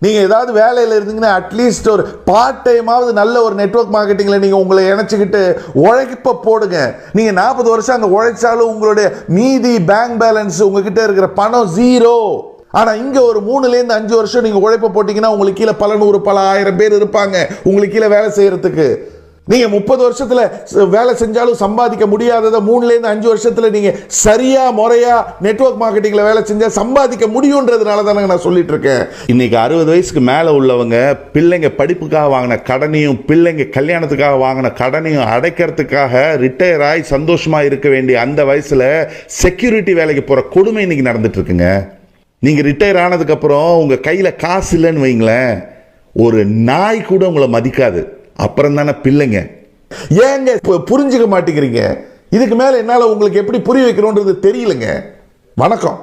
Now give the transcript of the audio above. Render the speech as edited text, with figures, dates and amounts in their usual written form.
நீங்கள் ஏதாவது வேலையில் இருந்தீங்கன்னா அட்லீஸ்ட் ஒரு பார்ட் டைமாவது நல்ல ஒரு நெட்வொர்க் மார்க்கெட்டிங்கில் நீங்கள் உங்களை இணைச்சிக்கிட்டு உழைப்ப போடுங்க. நீங்கள் 40 வருஷம் அங்கே உழைச்சாலும் உங்களுடைய மீதி பேங்க் பேலன்ஸ் உங்ககிட்ட இருக்கிற பணம் ஜீரோ. ஆனால் இங்கே ஒரு 3லேருந்து 5 வருஷம் நீங்கள் உழைப்ப போட்டிங்கன்னா உங்களுக்கு கீழே பல 100 பல 1000 பேர் இருப்பாங்க உங்களுக்கு கீழே வேலை செய்கிறதுக்கு. நீங்கள் 30 வருஷத்தில் வேலை செஞ்சாலும் சம்பாதிக்க முடியாததை 3லேருந்து 5 வருஷத்தில் நீங்கள் சரியாக முறையாக நெட்வொர்க் மார்க்கெட்டிங்கில் வேலை செஞ்சால் சம்பாதிக்க முடியுன்றதுனால தானே நான் சொல்லிட்டு இருக்கேன். இன்னைக்கு 60 வயசுக்கு மேலே உள்ளவங்க பிள்ளைங்க படிப்புக்காக வாங்கின கடனையும் பிள்ளைங்க கல்யாணத்துக்காக வாங்கின கடனையும் அடைக்கிறதுக்காக ரிட்டையர் ஆகி சந்தோஷமாக இருக்க வேண்டிய அந்த வயசில் செக்யூரிட்டி வேலைக்கு போகிற கொடுமை இன்னைக்கு நடந்துட்டு இருக்குங்க. நீங்கள் ரிட்டையர் ஆனதுக்கப்புறம் உங்கள் கையில் காசு இல்லைன்னு வைங்களேன், ஒரு நாய் கூட உங்களை மதிக்காது. அப்புறம் தானே பிள்ளைங்க. ஏங்க புரிஞ்சுக்க மாட்டேங்கிறீங்க? இதுக்கு மேல என்னால உங்களுக்கு எப்படி புரிய வைக்கணும்ன்றது தெரியலங்க. வணக்கம்.